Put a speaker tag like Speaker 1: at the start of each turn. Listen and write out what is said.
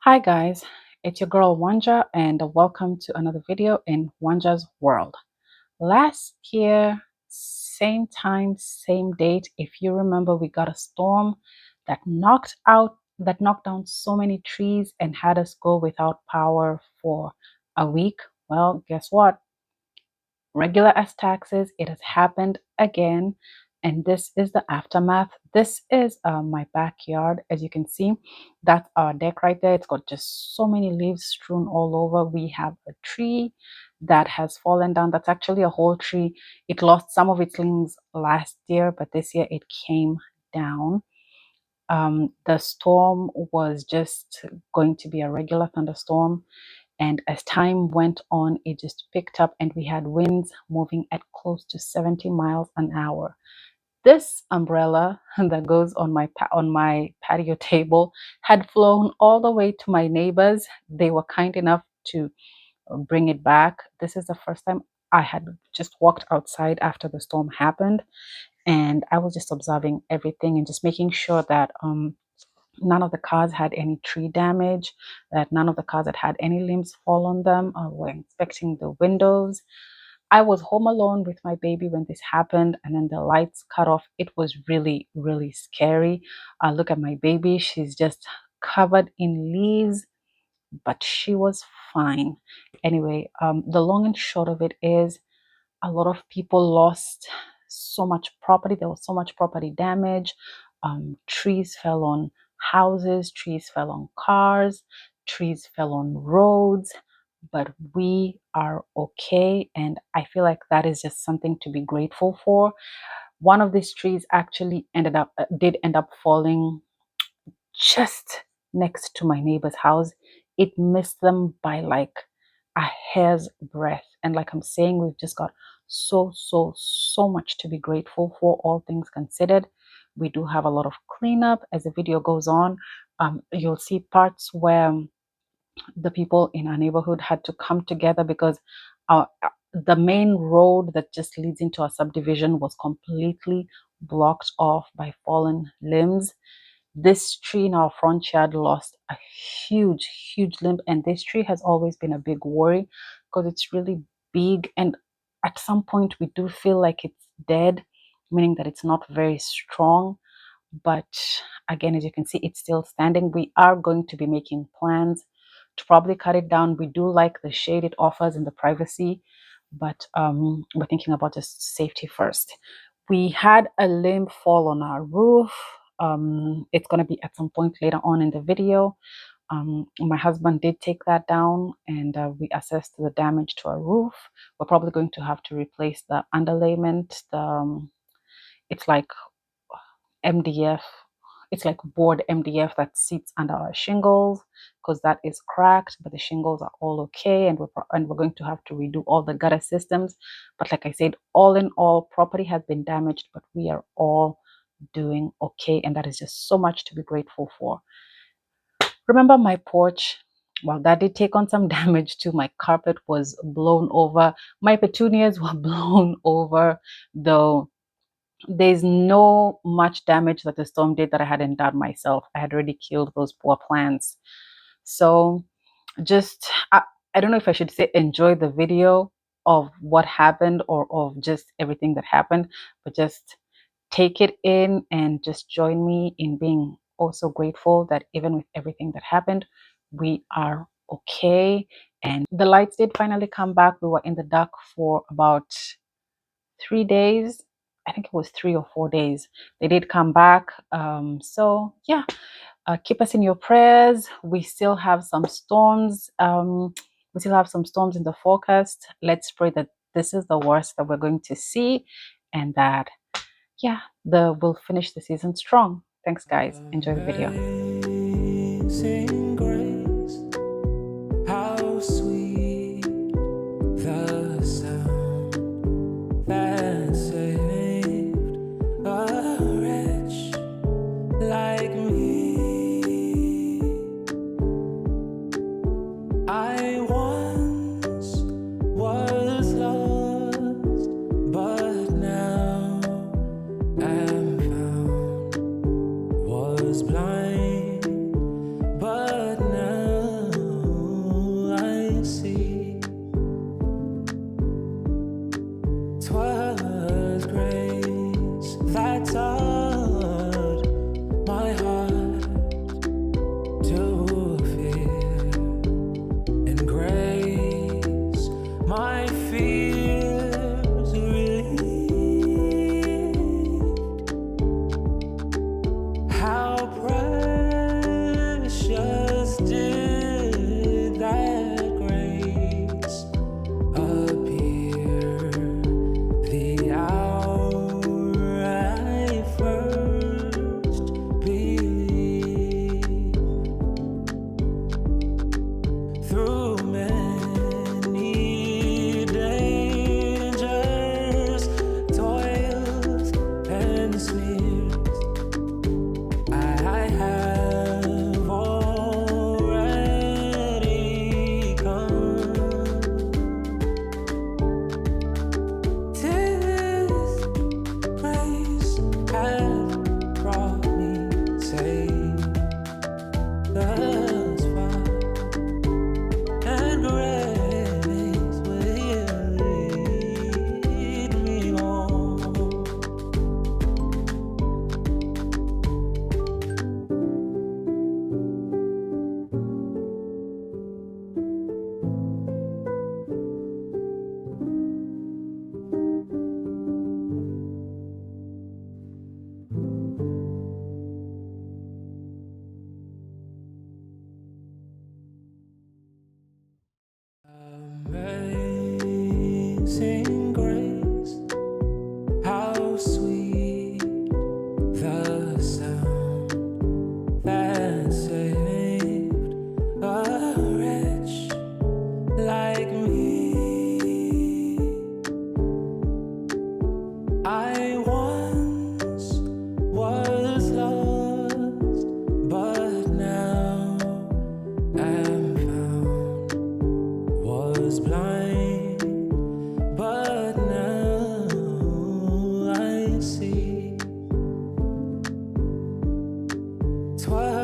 Speaker 1: Hi guys, it's your girl Wanja and welcome to another video in Wanja's World. Last year, same time, same date, if you remember, we got a storm that knocked down so many trees and had us go without power for a week. Well, guess what? Regular as taxes, it has happened again. And this is the aftermath. This is my backyard. As you can see, that's our deck right there. It's got just so many leaves strewn all over. We have a tree that has fallen down. That's actually a whole tree. It lost some of its limbs last year, but this year it came down. The storm was just going to be a regular thunderstorm. And as time went on, it just picked up and we had winds moving at close to 70 miles an hour. This umbrella that goes on my patio table had flown all the way to my neighbors. They were kind enough to bring it back. This is the first time I had just walked outside after the storm happened, and I was just observing everything and just making sure that none of the cars had any tree damage, that none of the cars had any limbs fall on them. We're inspecting the windows. I was home alone with my baby when this happened, and then the lights cut off. It was really, really scary. Look at my baby. She's just covered in leaves, but she was fine. Anyway, the long and short of it is a lot of people lost so much property. There was so much property damage. Trees fell on houses, trees fell on cars, trees fell on roads, but we are okay. And I feel like that is just something to be grateful for. One of these trees actually did end up falling just next to my neighbor's house. It missed them by like a hair's breadth. And like I'm saying, we've just got so much to be grateful for, all things considered. We do have a lot of cleanup as the video goes on. You'll see parts where the people in our neighborhood had to come together because the main road that just leads into our subdivision was completely blocked off by fallen limbs. This tree in our front yard lost a huge limb, and this tree has always been a big worry because it's really big, and at some point we do feel like it's dead, meaning that it's not very strong. But again, as you can see, it's still standing. We are going to be making plans to probably cut it down. We do like the shade it offers and the privacy, but we're thinking about just safety first. We had a limb fall on our roof. It's going to be at some point later on in the video. My husband did take that down, and we assessed the damage to our roof. We're probably going to have to replace the underlayment. It's like MDF. It's like board MDF that sits under our shingles because that is cracked, but the shingles are all okay, and we're going to have to redo all the gutter systems. But like I said, all in all, property has been damaged, but we are all doing okay, and that is just so much to be grateful for. Remember my porch? Well, that did take on some damage too. My carpet was blown over. My petunias were blown over, though there's no much damage that the storm did that I hadn't done myself. I had already killed those poor plants. So just, I don't know if I should say enjoy the video of what happened or of just everything that happened, but just take it in and just join me in being also grateful that even with everything that happened, we are okay. And the lights did finally come back. We were in the dark for about 3 days. I think it was 3 or 4 days. They did come back. So yeah, keep us in your prayers. We still have some storms. We still have some storms in the forecast. Let's pray that this is the worst that we're going to see, and that yeah, we'll finish the season strong. Thanks, guys. Enjoy the video.
Speaker 2: Amazing grace, how sweet the sound that saved a wretch like me. I once was lost, but now am found. Was blind, but saved us far, and grace will lead me home. Amazing grace, how sweet the sound that saved a wretch like me. I once was lost, but now am found. Was blind, but now I see. 'Twas